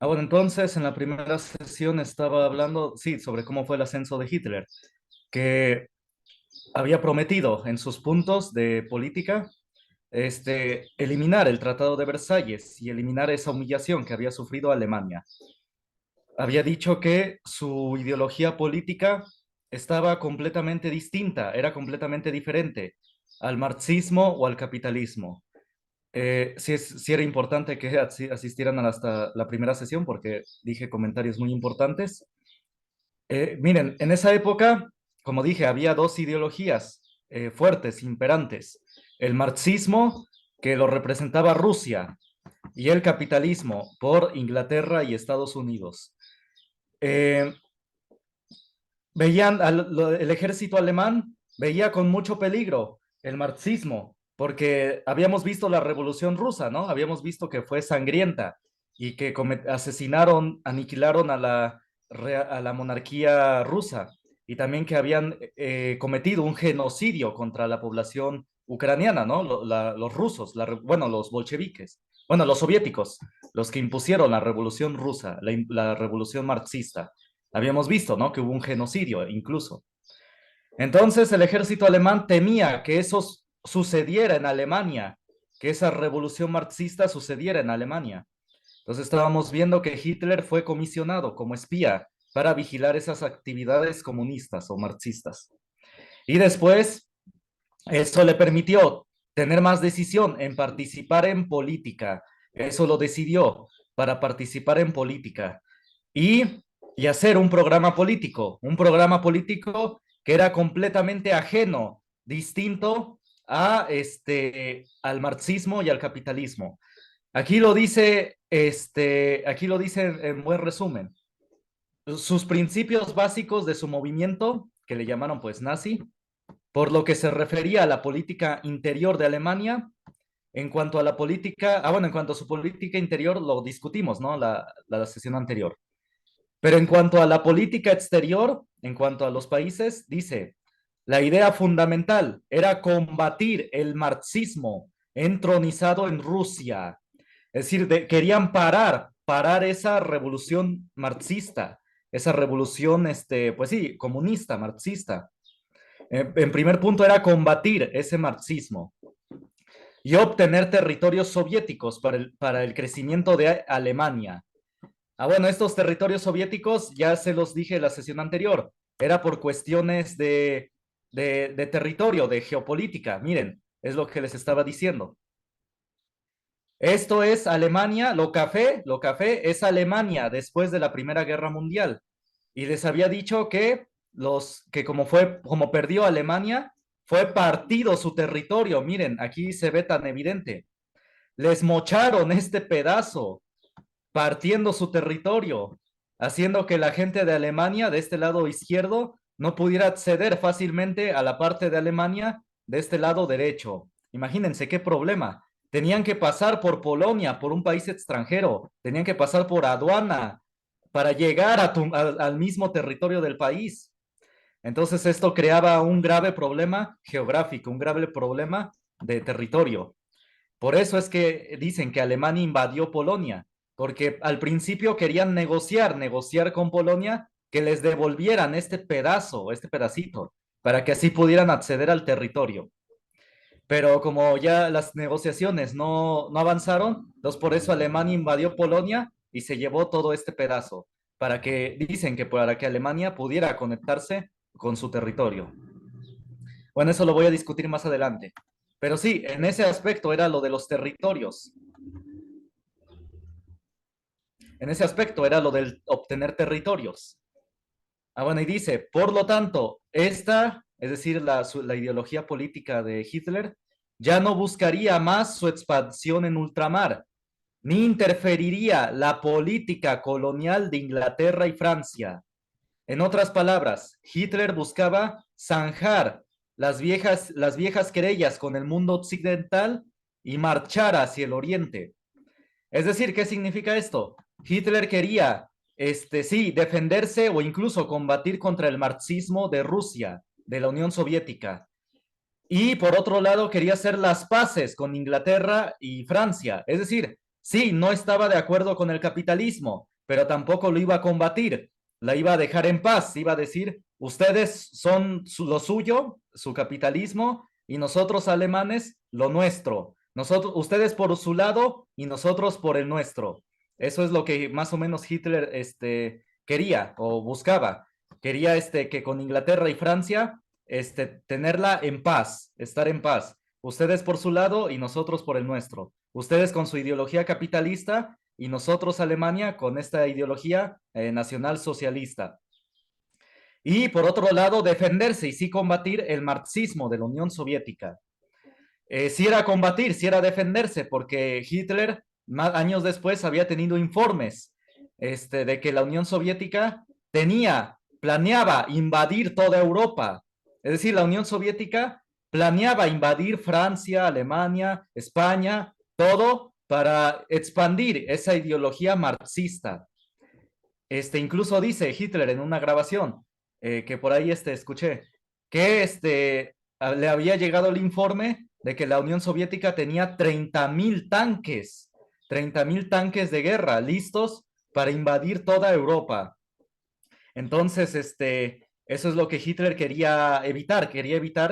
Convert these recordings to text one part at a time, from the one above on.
Bueno, entonces en la primera sesión estaba hablando, sí, sobre cómo fue el ascenso de Hitler, que había prometido en sus puntos de política, eliminar el Tratado de Versalles y eliminar esa humillación que había sufrido Alemania. Había dicho que su ideología política estaba completamente distinta, era completamente diferente al marxismo o al capitalismo. Sí era importante que asistieran hasta la primera sesión porque dije comentarios muy importantes. Miren, en esa época, como dije, había dos ideologías fuertes, imperantes. El marxismo, que lo representaba Rusia, y el capitalismo por Inglaterra y Estados Unidos. Eh, el ejército alemán veía con mucho peligro el marxismo, porque habíamos visto la Revolución Rusa, ¿no? Habíamos visto que fue sangrienta y que asesinaron, aniquilaron a a la monarquía rusa y también que habían cometido un genocidio contra la población ucraniana, ¿no? Los rusos, bueno, los bolcheviques, bueno, los soviéticos, los que impusieron la Revolución Rusa, la Revolución Marxista. Habíamos visto, ¿no? Que hubo un genocidio incluso. Entonces el ejército alemán temía que eso sucediera en Alemania, que esa revolución marxista sucediera en Alemania. Entonces estábamos viendo que Hitler fue comisionado como espía para vigilar esas actividades comunistas o marxistas. Y después eso le permitió tener más decisión en participar en política. Eso lo decidió para participar en política y, y hacer un programa político que era completamente ajeno, distinto a al marxismo y al capitalismo. Aquí lo dice en buen resumen. Sus principios básicos de su movimiento, que le llamaron pues nazi, por lo que se refería a la política interior de Alemania, en cuanto a la política, bueno, en cuanto a su política interior lo discutimos, ¿no? La sesión anterior. Pero en cuanto a la política exterior, en cuanto a los países, dice, la idea fundamental era combatir el marxismo entronizado en Rusia. Es decir, querían parar esa revolución marxista, esa revolución, pues sí, comunista, marxista. En primer punto era combatir ese marxismo y obtener territorios soviéticos para el crecimiento de Alemania. Bueno, estos territorios soviéticos, ya se los dije en la sesión anterior, era por cuestiones de territorio, de geopolítica. Miren, es lo que les estaba diciendo. Esto es Alemania, lo café es Alemania después de la Primera Guerra Mundial. Y les había dicho que como perdió Alemania, fue partido su territorio. Miren, aquí se ve tan evidente. Les mocharon este pedazo, partiendo su territorio, haciendo que la gente de Alemania, de este lado izquierdo, no pudiera acceder fácilmente a la parte de Alemania de este lado derecho. Imagínense qué problema. Tenían que pasar por Polonia, por un país extranjero, tenían que pasar por aduana para llegar al mismo territorio del país. Entonces esto creaba un grave problema geográfico, un grave problema de territorio. Por eso es que dicen que Alemania invadió Polonia, porque al principio querían negociar con Polonia que les devolvieran este pedazo, este pedacito, para que así pudieran acceder al territorio. Pero como ya las negociaciones no avanzaron, entonces por eso Alemania invadió Polonia y se llevó todo este pedazo, dicen que para que Alemania pudiera conectarse con su territorio. Bueno, eso lo voy a discutir más adelante. Pero sí, en ese aspecto era lo de los territorios. En ese aspecto era lo del obtener territorios. Bueno, y dice, por lo tanto, es decir, la ideología política de Hitler, ya no buscaría más su expansión en ultramar, ni interferiría la política colonial de Inglaterra y Francia. En otras palabras, Hitler buscaba zanjar las viejas querellas con el mundo occidental y marchar hacia el oriente. Es decir, ¿qué significa esto? Hitler quería, sí, defenderse o incluso combatir contra el marxismo de Rusia, de la Unión Soviética. Y por otro lado, quería hacer las paces con Inglaterra y Francia. Es decir, sí, no estaba de acuerdo con el capitalismo, pero tampoco lo iba a combatir, la iba a dejar en paz, iba a decir, ustedes son lo suyo, su capitalismo, y nosotros alemanes, lo nuestro. Nosotros, ustedes por su lado y nosotros por el nuestro. Eso es lo que más o menos Hitler quería o buscaba. Quería que con Inglaterra y Francia tenerla en paz, estar en paz. Ustedes por su lado y nosotros por el nuestro. Ustedes con su ideología capitalista y nosotros Alemania con esta ideología nacional socialista. Y por otro lado, defenderse y sí combatir el marxismo de la Unión Soviética. Sí era combatir, sí era defenderse, porque Hitler años después había tenido informes de que la Unión Soviética planeaba invadir toda Europa. Es decir, la Unión Soviética planeaba invadir Francia, Alemania, España, todo para expandir esa ideología marxista. Incluso dice Hitler en una grabación que por ahí escuché que le había llegado el informe de que la Unión Soviética tenía 30.000 tanques de guerra listos para invadir toda Europa. Entonces, eso es lo que Hitler quería evitar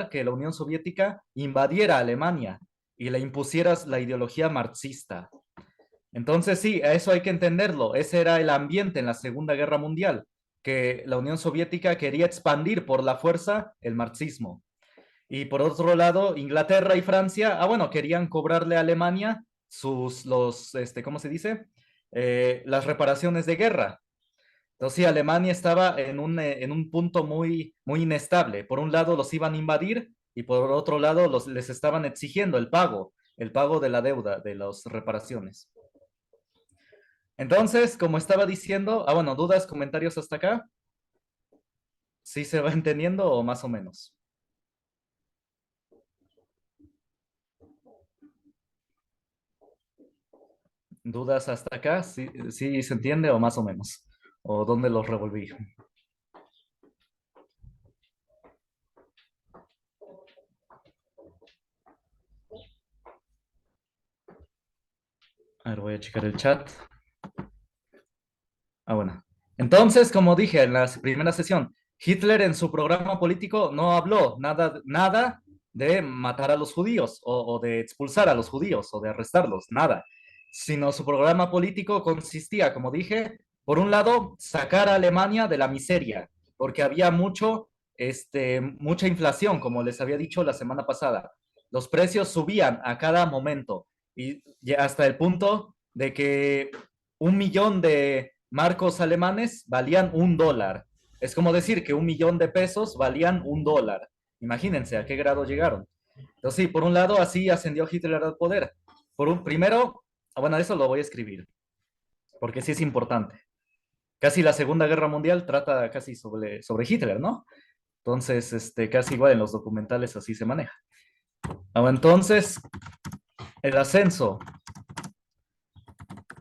que la Unión Soviética invadiera Alemania y le impusiera la ideología marxista. Entonces sí, eso hay que entenderlo. Ese era el ambiente en la Segunda Guerra Mundial, que la Unión Soviética quería expandir por la fuerza el marxismo. Y por otro lado, Inglaterra y Francia, bueno, querían cobrarle a Alemania ¿cómo se dice? Las reparaciones de guerra. Entonces sí, Alemania estaba en un punto muy, muy inestable. Por un lado los iban a invadir y por otro lado les estaban exigiendo el pago de la deuda, de las reparaciones. Entonces, como estaba diciendo, bueno, dudas, comentarios hasta acá. ¿Sí se va entendiendo o más o menos? ¿Dudas hasta acá? ¿Sí, sí se entiende o más o menos? ¿O dónde los revolví? A ver, voy a checar el chat. Bueno. Entonces, como dije en la primera sesión, Hitler en su programa político no habló nada de matar a los judíos o de expulsar a los judíos o de arrestarlos, nada. Sino su programa político consistía, como dije, por un lado, sacar a Alemania de la miseria, porque había mucha inflación, como les había dicho la semana pasada. Los precios subían a cada momento y hasta el punto de que 1 millón de marcos alemanes valían $1. Es como decir que 1 millón de pesos valían $1. Imagínense a qué grado llegaron. Entonces, sí, por un lado, así ascendió Hitler al poder. Primero, bueno, eso lo voy a escribir, porque sí es importante. Casi la Segunda Guerra Mundial trata casi sobre Hitler, ¿no? Entonces, casi igual en los documentales así se maneja. Entonces, el ascenso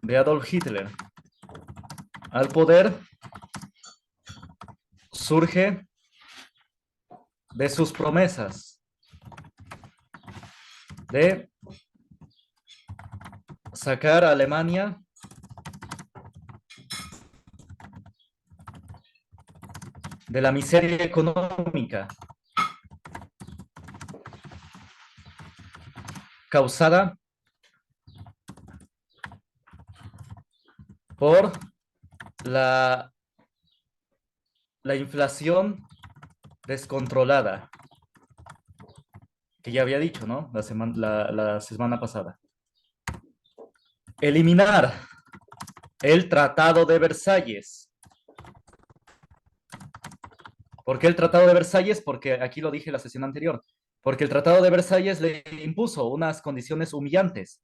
de Adolf Hitler al poder surge de sus promesas de sacar a Alemania de la miseria económica causada por la inflación descontrolada, que ya había dicho, ¿no? La semana pasada. Eliminar el Tratado de Versalles. ¿Por qué el Tratado de Versalles? Porque aquí lo dije en la sesión anterior. Porque el Tratado de Versalles le impuso unas condiciones humillantes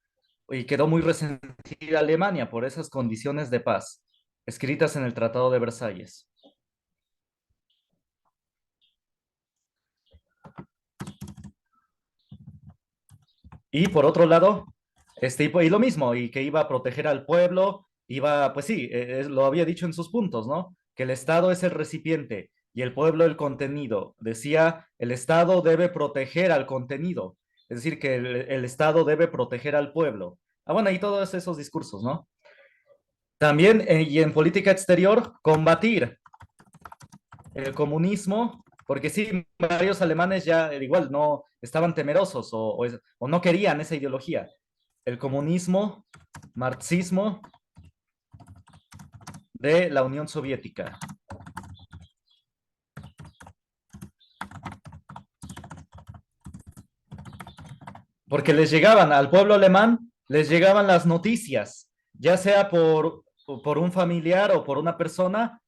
y quedó muy resentida Alemania por esas condiciones de paz escritas en el Tratado de Versalles. Y por otro lado, y lo mismo, y que iba a proteger al pueblo, pues sí, lo había dicho en sus puntos, ¿no? Que el Estado es el recipiente y el pueblo el contenido. Decía, el Estado debe proteger al contenido, es decir, que el Estado debe proteger al pueblo. Bueno, y todos esos discursos, ¿no? También, y en política exterior, combatir el comunismo, porque sí, varios alemanes ya igual no estaban temerosos o no querían esa ideología. El comunismo, marxismo de la Unión Soviética, porque les llegaban al pueblo alemán, les llegaban las noticias, ya sea por un familiar o por una persona,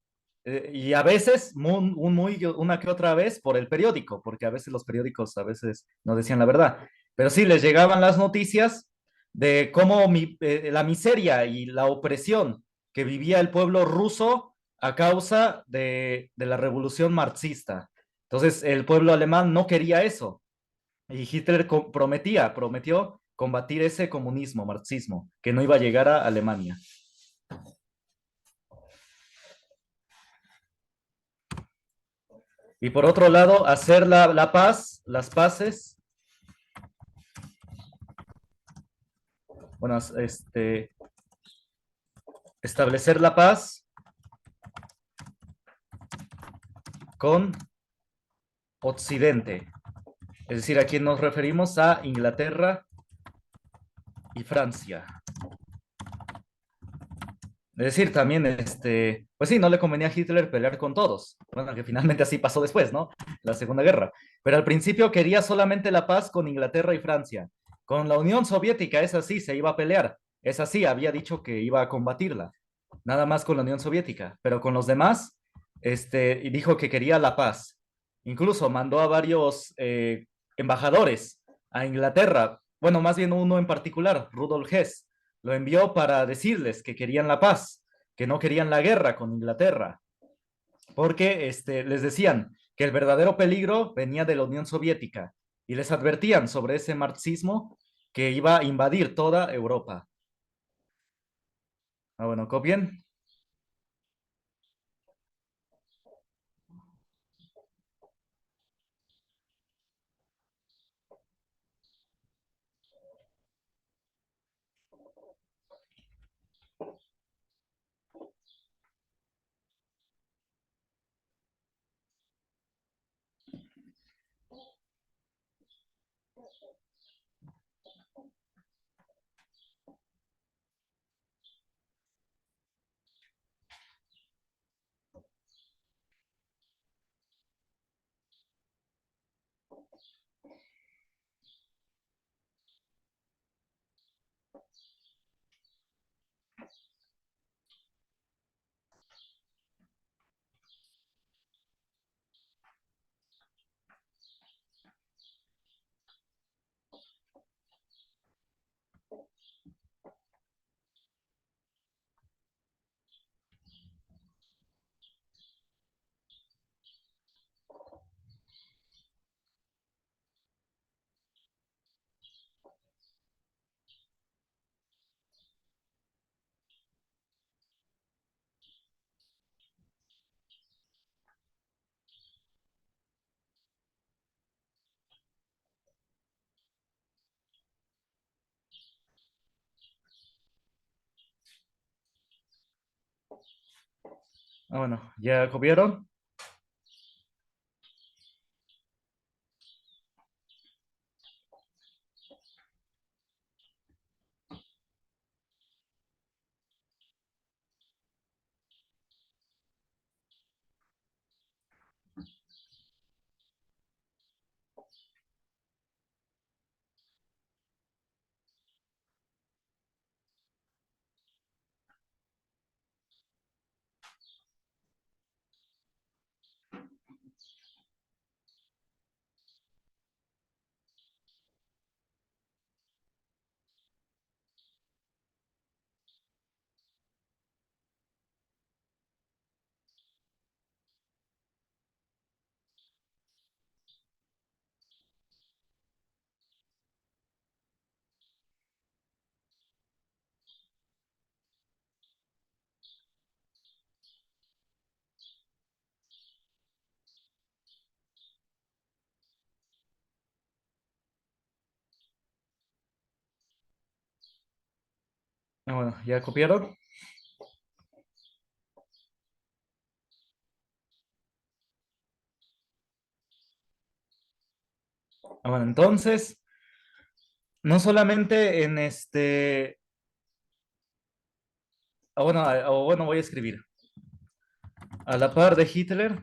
y a veces, una que otra vez, por el periódico, porque a veces los periódicos a veces no decían la verdad. Pero sí, les llegaban las noticias de cómo la miseria y la opresión que vivía el pueblo ruso a causa de la revolución marxista. Entonces, el pueblo alemán no quería eso. Y Hitler prometió combatir ese comunismo, marxismo, que no iba a llegar a Alemania. Y por otro lado, hacer la paz, las paces, bueno, establecer la paz con Occidente. Es decir, aquí nos referimos a Inglaterra y Francia. Es decir, también, pues sí, no le convenía a Hitler pelear con todos. Bueno, que finalmente así pasó después, ¿no? La Segunda Guerra. Pero al principio quería solamente la paz con Inglaterra y Francia. Con la Unión Soviética, es así, se iba a pelear. Es así, había dicho que iba a combatirla. Nada más con la Unión Soviética. Pero con los demás, y dijo que quería la paz. Incluso mandó a varios embajadores a Inglaterra. Bueno, más bien uno en particular, Rudolf Hess lo envió para decirles que querían la paz, que no querían la guerra con Inglaterra, porque les decían que el verdadero peligro venía de la Unión Soviética y les advertían sobre ese marxismo que iba a invadir toda Europa. Ah, bueno, ¿copian? Ah, bueno, ¿ya copiaron? Ah, bueno, ¿ya copiaron? Bueno, entonces, no solamente en bueno, voy a escribir. A la par de Hitler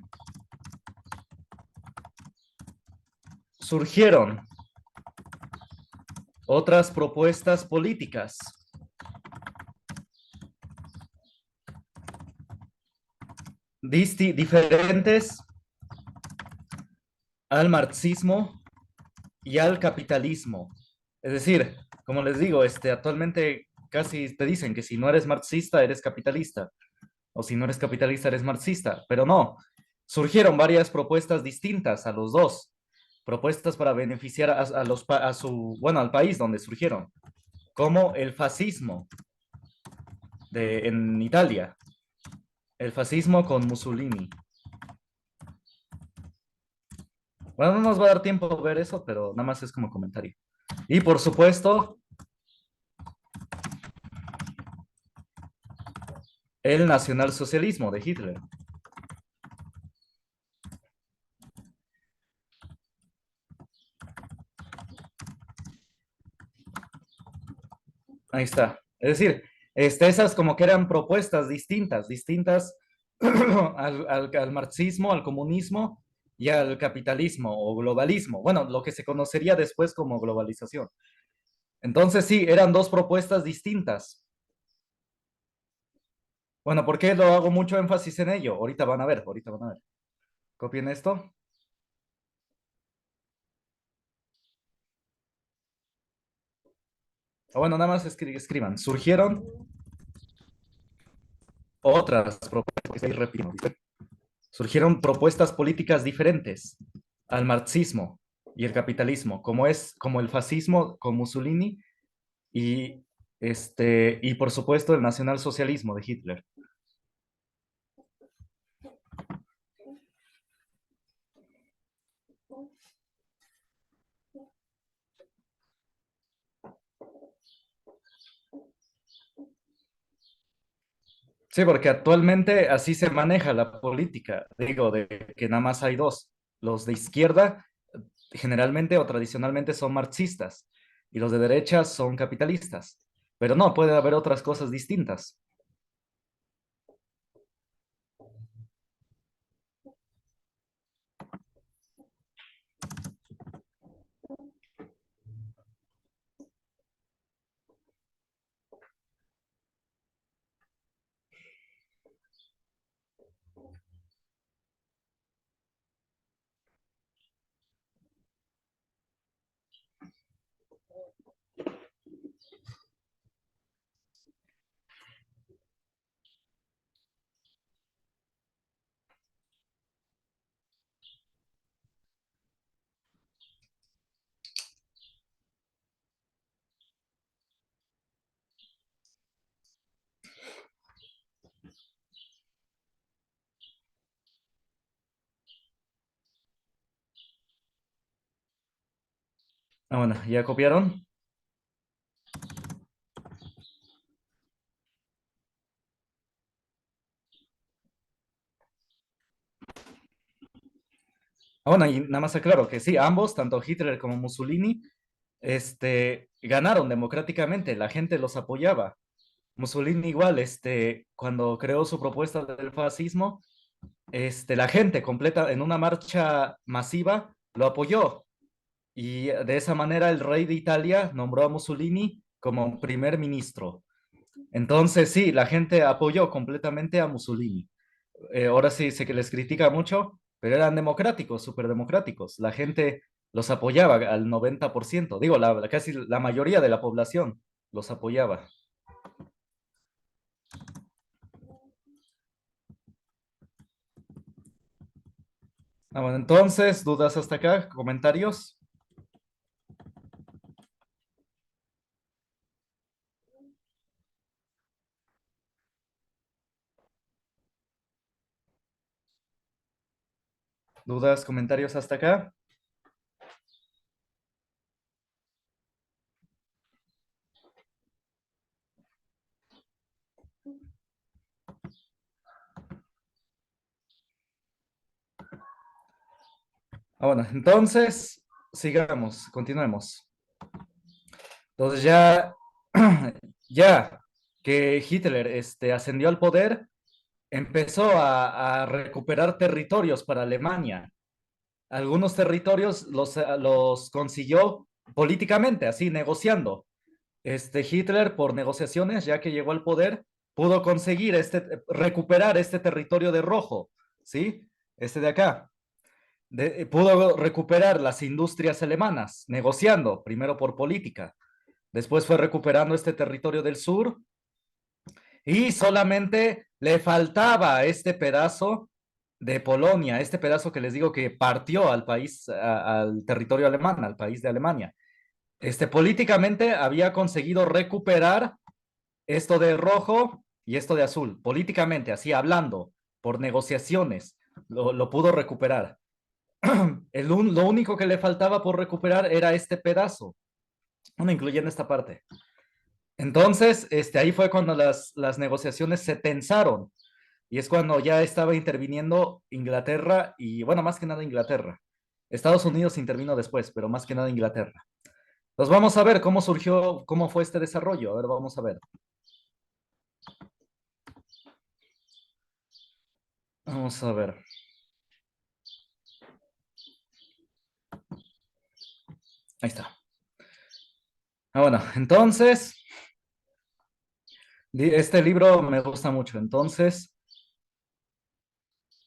surgieron otras propuestas políticas diferentes al marxismo y al capitalismo. Es decir, como les digo, actualmente casi te dicen que si no eres marxista, eres capitalista, o si no eres capitalista, eres marxista, pero no, surgieron varias propuestas distintas a los dos, propuestas para beneficiar bueno, al país donde surgieron, como el fascismo en Italia, el fascismo con Mussolini. Bueno, no nos va a dar tiempo a ver eso, pero nada más es como comentario. Y por supuesto, el nacionalsocialismo de Hitler. Ahí está. Es decir, esas como que eran propuestas distintas al marxismo, al comunismo y al capitalismo o globalismo. Bueno, lo que se conocería después como globalización. Entonces sí, eran dos propuestas distintas. Bueno, ¿por qué lo hago mucho énfasis en ello? Ahorita van a ver. Copien esto. O bueno, nada más escriban. Surgieron otras propuestas, estoy repitiendo, ¿viste? Surgieron propuestas políticas diferentes al marxismo y el capitalismo, como el fascismo con Mussolini y, y por supuesto el nacionalsocialismo de Hitler. Sí, porque actualmente así se maneja la política. Digo, de que nada más hay dos. Los de izquierda generalmente o tradicionalmente son marxistas y los de derecha son capitalistas. Pero no, puede haber otras cosas distintas. Ah, bueno, ¿ya copiaron? Ah, bueno, y nada más aclaro que sí, ambos, tanto Hitler como Mussolini, ganaron democráticamente, la gente los apoyaba. Mussolini igual, cuando creó su propuesta del fascismo, la gente completa en una marcha masiva lo apoyó y de esa manera el rey de Italia nombró a Mussolini como primer ministro. Entonces sí, la gente apoyó completamente a Mussolini. Ahora sí sé que les critica mucho, pero eran democráticos, súper democráticos. La gente los apoyaba al 90%. Digo, casi la mayoría de la población los apoyaba. Ah, bueno, entonces, ¿dudas hasta acá? ¿Comentarios? ¿Dudas, comentarios hasta acá? Ah, bueno, entonces, sigamos, continuemos. Entonces ya, ya que Hitler ascendió al poder, empezó a recuperar territorios para Alemania. Algunos territorios los consiguió políticamente, así, negociando. Hitler, por negociaciones, ya que llegó al poder, pudo conseguir recuperar este territorio de rojo, ¿sí? Este de acá. Pudo recuperar las industrias alemanas, negociando, primero por política. Después fue recuperando este territorio del sur y solamente le faltaba este pedazo de Polonia, este pedazo que les digo que partió al país, al territorio alemán, al país de Alemania. Políticamente había conseguido recuperar esto de rojo y esto de azul, políticamente, así hablando, por negociaciones, lo pudo recuperar. Lo único que le faltaba por recuperar era este pedazo, bueno, incluyendo esta parte. Entonces, ahí fue cuando las negociaciones se tensaron y es cuando ya estaba interviniendo Inglaterra y, bueno, más que nada Inglaterra. Estados Unidos intervino después, pero más que nada Inglaterra. Entonces vamos a ver cómo surgió, cómo fue este desarrollo. A ver, vamos a ver. Vamos a ver. Ahí está. Bueno, entonces, este libro me gusta mucho. Entonces,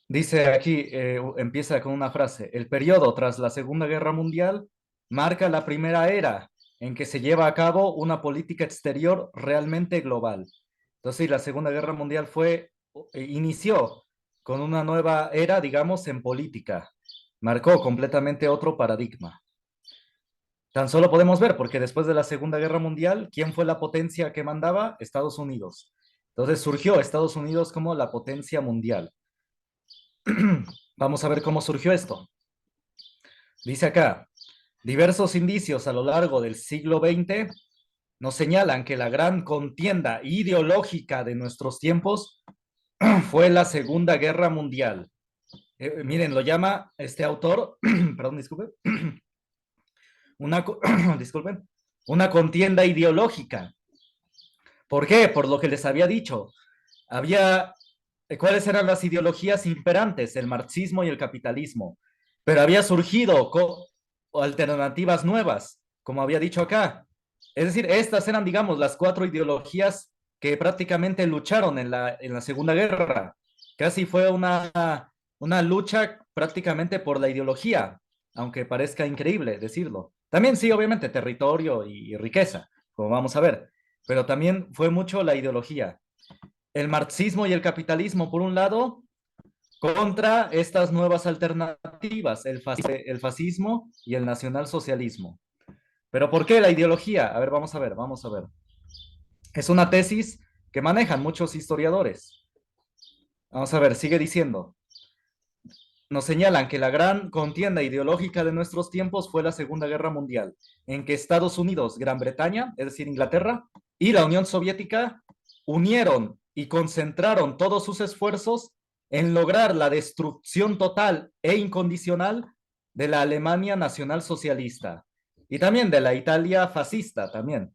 dice aquí, empieza con una frase, el periodo tras la Segunda Guerra Mundial marca la primera era en que se lleva a cabo una política exterior realmente global. Entonces, sí, la Segunda Guerra Mundial inició con una nueva era, digamos, en política. Marcó completamente otro paradigma. Tan solo podemos ver, porque después de la Segunda Guerra Mundial, ¿quién fue la potencia que mandaba? Estados Unidos. Entonces surgió Estados Unidos como la potencia mundial. Vamos a ver cómo surgió esto. Dice acá, diversos indicios a lo largo del siglo XX nos señalan que la gran contienda ideológica de nuestros tiempos fue la Segunda Guerra Mundial. Miren, lo llama este autor, perdón, disculpe, una, disculpen, una contienda ideológica. ¿Por qué? Por lo que les había dicho. Había, ¿cuáles eran las ideologías imperantes? El marxismo y el capitalismo. Pero había surgido alternativas nuevas, como había dicho acá. Es decir, estas eran, digamos, las cuatro ideologías que prácticamente lucharon en la Segunda Guerra. Casi fue una lucha prácticamente por la ideología, aunque parezca increíble decirlo. También sí, obviamente, territorio y riqueza, como vamos a ver, pero también fue mucho la ideología. El marxismo y el capitalismo, por un lado, contra estas nuevas alternativas, el fascismo y el nacionalsocialismo. ¿Pero por qué la ideología? A ver, vamos a ver, vamos a ver. Es una tesis que manejan muchos historiadores. Vamos a ver, sigue diciendo. Nos señalan que la gran contienda ideológica de nuestros tiempos fue la Segunda Guerra Mundial, en que Estados Unidos, Gran Bretaña, es decir, Inglaterra, y la Unión Soviética unieron y concentraron todos sus esfuerzos en lograr la destrucción total e incondicional de la Alemania nacional socialista y también de la Italia fascista también.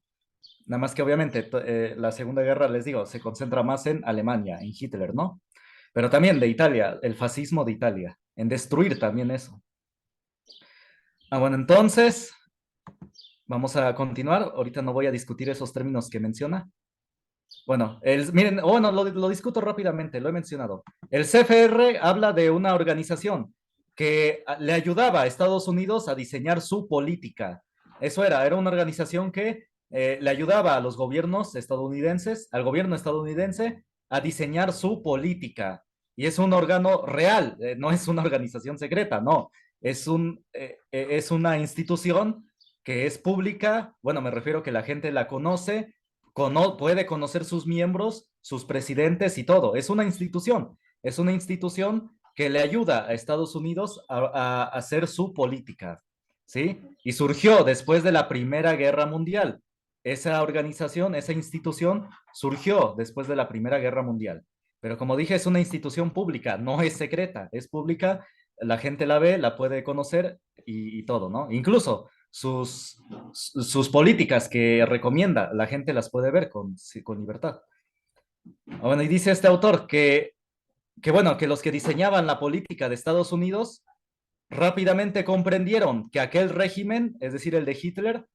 Nada más que obviamente la Segunda Guerra, les digo, se concentra más en Alemania, en Hitler, ¿no? Pero también de Italia, el fascismo de Italia, en destruir también eso. Bueno, entonces, vamos a continuar. Ahorita no voy a discutir esos términos que menciona. Bueno, miren, bueno, lo discuto rápidamente, lo he mencionado. El CFR habla de una organización que le ayudaba a Estados Unidos a diseñar su política. Eso era una organización que le ayudaba a los gobiernos estadounidenses, al gobierno estadounidense, a diseñar su política. Y es un órgano real, no es una organización secreta, no. Es una institución que es pública, bueno, me refiero que la gente la conoce, puede conocer sus miembros, sus presidentes y todo. Es una institución que le ayuda a Estados Unidos a hacer su política, ¿sí? Y surgió después de la Primera Guerra Mundial. Esa organización, esa institución surgió después de la Primera Guerra Mundial. Pero como dije, es una institución pública, no es secreta, es pública la gente la ve, la puede conocer y todo, ¿no? Incluso sus políticas que recomienda, la gente las puede ver con libertad. Bueno, y dice este autor bueno, que los que diseñaban la política de Estados Unidos rápidamente comprendieron que aquel régimen, es decir, el de Hitler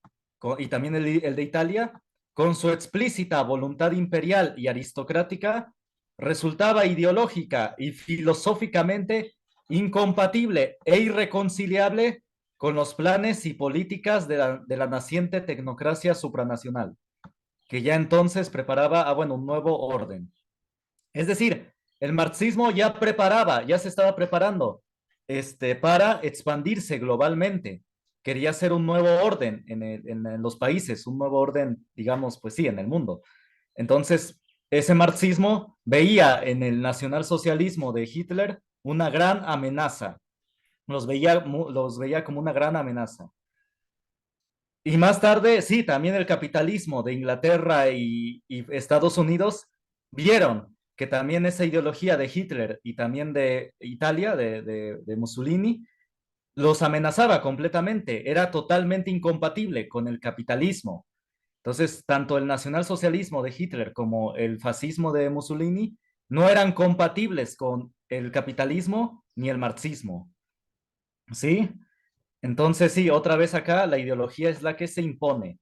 y también el de Italia, con su explícita voluntad imperial y aristocrática, resultaba ideológica y filosóficamente incompatible e irreconciliable con los planes y políticas de la naciente tecnocracia supranacional, que ya entonces preparaba, bueno, un nuevo orden. Es decir, el marxismo ya preparaba, ya se estaba preparando para expandirse globalmente. Quería hacer un nuevo orden en los países, un nuevo orden, digamos, pues sí, en el mundo. Entonces, ese marxismo veía en el nacionalsocialismo de Hitler una gran amenaza, los veía como una gran amenaza. Y más tarde, sí, también el capitalismo de Inglaterra y Estados Unidos vieron que también esa ideología de Hitler y también de Italia, de Mussolini, los amenazaba completamente, era totalmente incompatible con el capitalismo. Entonces, tanto el nacionalsocialismo de Hitler como el fascismo de Mussolini no eran compatibles con el capitalismo ni el marxismo, ¿sí? Entonces, sí, otra vez acá la ideología es la que se impone.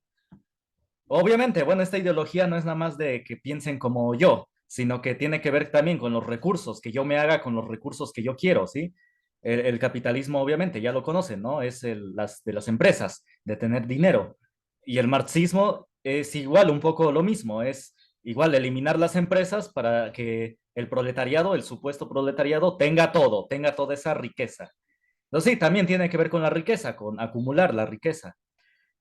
Obviamente, bueno, esta ideología no es nada más de que piensen como yo, sino que tiene que ver también con los recursos, que yo me haga con los recursos que yo quiero, ¿sí? El capitalismo, obviamente, ya lo conocen, ¿no? Es de las empresas, de tener dinero. Y el marxismo es igual, un poco lo mismo, es igual eliminar las empresas para que el proletariado, el supuesto proletariado, tenga todo, tenga toda esa riqueza. Entonces, sí, también tiene que ver con la riqueza, con acumular la riqueza,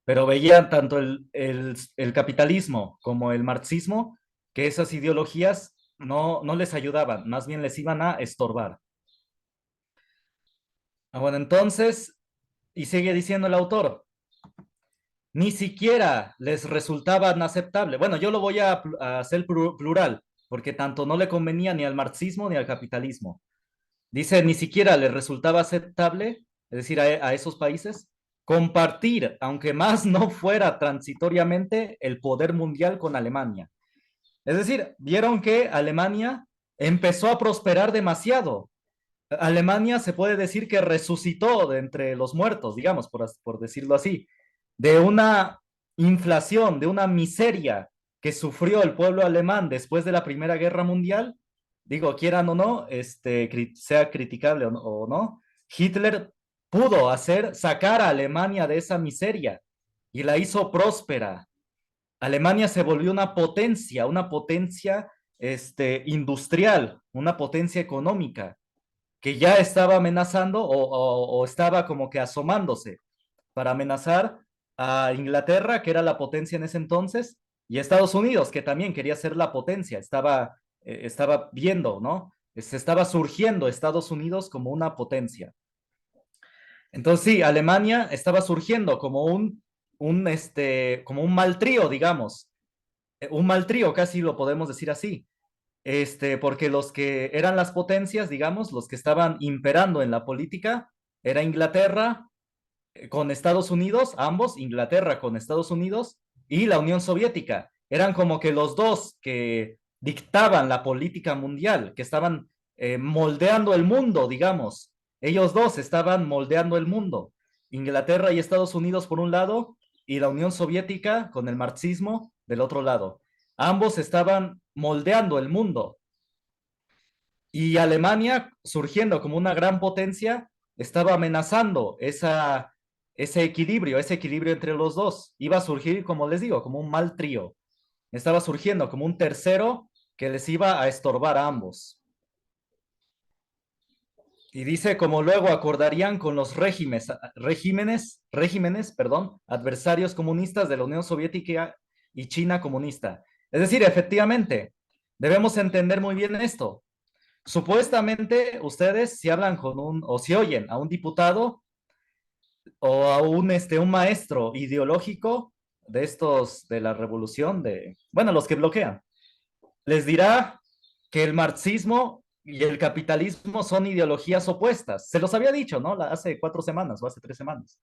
pero veían tanto el capitalismo como el marxismo que esas ideologías no les ayudaban, más bien les iban a estorbar. Bueno, entonces, y sigue diciendo el autor, ni siquiera les resultaban aceptable. Bueno, yo lo voy a hacer plural, porque tanto no le convenía ni al marxismo ni al capitalismo. Dice, ni siquiera les resultaba aceptable, es decir, a esos países, compartir, aunque más no fuera transitoriamente, el poder mundial con Alemania. Es decir, vieron que Alemania empezó a prosperar demasiado. Alemania se puede decir que resucitó de entre los muertos, digamos, por decirlo así, de una inflación, de una miseria que sufrió el pueblo alemán después de la Primera Guerra Mundial. Digo, quieran o no, sea criticable o no, Hitler pudo sacar a Alemania de esa miseria y la hizo próspera. Alemania se volvió una potencia industrial, una potencia económica que ya estaba amenazando o estaba como que asomándose para amenazar a Inglaterra, que era la potencia en ese entonces, y a Estados Unidos, que también quería ser la potencia, estaba viendo, ¿no? Se estaba surgiendo Estados Unidos como una potencia. Entonces sí, Alemania estaba surgiendo como como un mal trío, digamos, un mal trío, casi lo podemos decir así, porque los que eran las potencias, digamos, los que estaban imperando en la política, era Inglaterra con Estados Unidos, ambos, Inglaterra con Estados Unidos y la Unión Soviética. Eran como que los dos que dictaban la política mundial, que estaban moldeando el mundo, digamos. Ellos dos estaban moldeando el mundo. Inglaterra y Estados Unidos por un lado y la Unión Soviética con el marxismo del otro lado. Ambos estaban moldeando el mundo. Y Alemania, surgiendo como una gran potencia, estaba amenazando ese equilibrio entre los dos. Iba a surgir, como les digo, como un mal trío. Estaba surgiendo como un tercero que les iba a estorbar a ambos. Y dice, como luego acordarían con los regímenes, adversarios comunistas de la Unión Soviética y China comunista. Es decir, efectivamente, debemos entender muy bien esto. Supuestamente ustedes si hablan o si oyen a un diputado o a un maestro ideológico de estos de la revolución, bueno, los que bloquean, les dirá que el marxismo y el capitalismo son ideologías opuestas. Se los había dicho, ¿no? Hace 4 semanas o hace 3 semanas,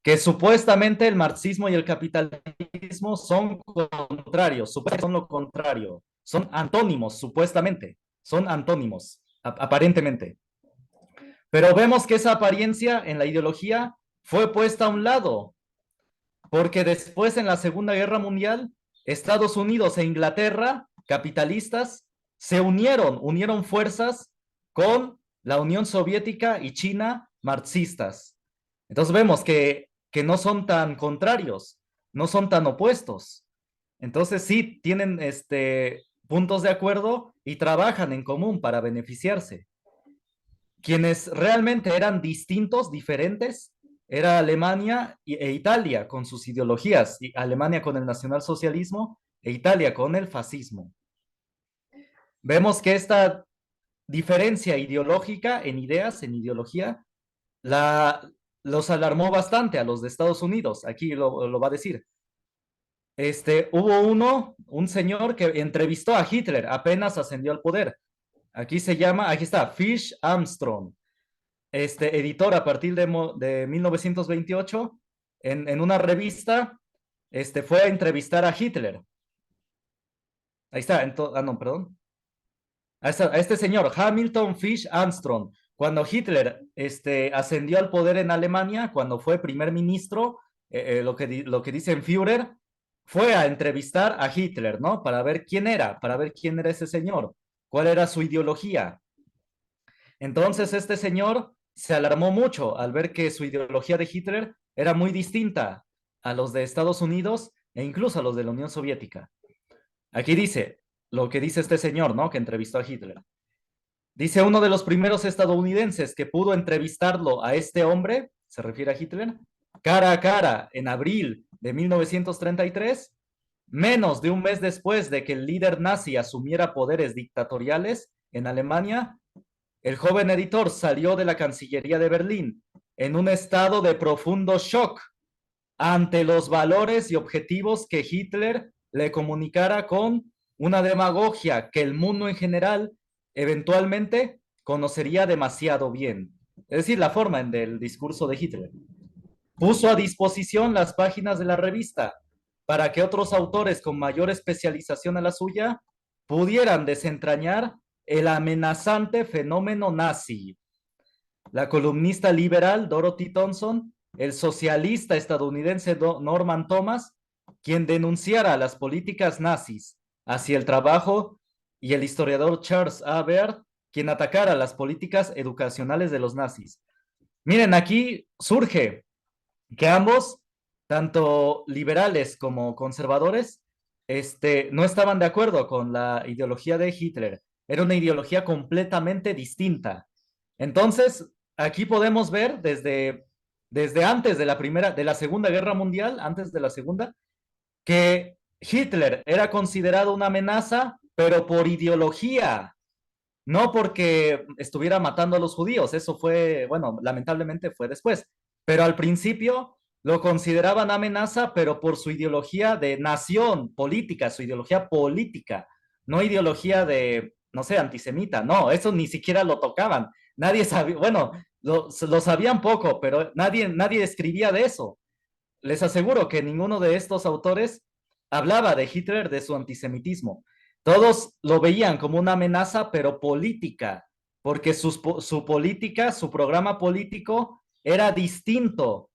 que supuestamente el marxismo y el capitalismo son contrarios, supuestamente son lo contrario, son antónimos, supuestamente, son antónimos, aparentemente. Pero vemos que esa apariencia en la ideología fue puesta a un lado, porque después en la Segunda Guerra Mundial, Estados Unidos e Inglaterra, capitalistas, se unieron fuerzas con la Unión Soviética y China, marxistas. Entonces vemos que no son tan contrarios, no son tan opuestos. Entonces sí tienen puntos de acuerdo y trabajan en común para beneficiarse. Quienes realmente eran distintos, diferentes, era Alemania e Italia con sus ideologías, y Alemania con el nacionalsocialismo e Italia con el fascismo. Vemos que esta diferencia ideológica en ideas, en ideología, los alarmó bastante a los de Estados Unidos. Aquí lo va a decir. Hubo un señor que entrevistó a Hitler, apenas ascendió al poder. Aquí está, Fish Armstrong, editor a partir de 1928, en una revista, fue a entrevistar a Hitler. Ahí está, no, perdón. A este señor, Hamilton Fish Armstrong, cuando Hitler ascendió al poder en Alemania, cuando fue primer ministro, lo que dicen Führer, fue a entrevistar a Hitler, ¿no? Para ver quién era ese señor, cuál era su ideología. Entonces este señor se alarmó mucho al ver que su ideología de Hitler era muy distinta a los de Estados Unidos e incluso a los de la Unión Soviética. Aquí dice lo que dice este señor, ¿no? Que entrevistó a Hitler. Dice uno de los primeros estadounidenses que pudo entrevistarlo a este hombre, se refiere a Hitler, cara a cara en abril de 1933, menos de un mes después de que el líder nazi asumiera poderes dictatoriales en Alemania. El joven editor salió de la Cancillería de Berlín en un estado de profundo shock ante los valores y objetivos que Hitler le comunicara con una demagogia que el mundo en general eventualmente conocería demasiado bien. Es decir, la forma del discurso de Hitler. Puso a disposición las páginas de la revista para que otros autores con mayor especialización a la suya pudieran desentrañar el amenazante fenómeno nazi. La columnista liberal Dorothy Thompson, el socialista estadounidense Norman Thomas, quien denunciara las políticas nazis hacia el trabajo, y el historiador Charles A. Baird, quien atacara las políticas educacionales de los nazis. Miren, aquí surge que ambos, tanto liberales como conservadores, no estaban de acuerdo con la ideología de Hitler. Era una ideología completamente distinta. Entonces, aquí podemos ver desde antes de la Segunda Guerra Mundial, antes de la Segunda, que Hitler era considerado una amenaza, pero por ideología, no porque estuviera matando a los judíos. Eso fue, bueno, lamentablemente fue después, pero al principio lo consideraban amenaza, pero por su ideología de nación política, su ideología política, no ideología de, no sé, antisemita, no, eso ni siquiera lo tocaban. Nadie sabía, bueno, lo sabían poco, pero nadie escribía de eso. Les aseguro que ninguno de estos autores hablaba de Hitler, de su antisemitismo. Todos lo veían como una amenaza, pero política, porque su política, su programa político era distinto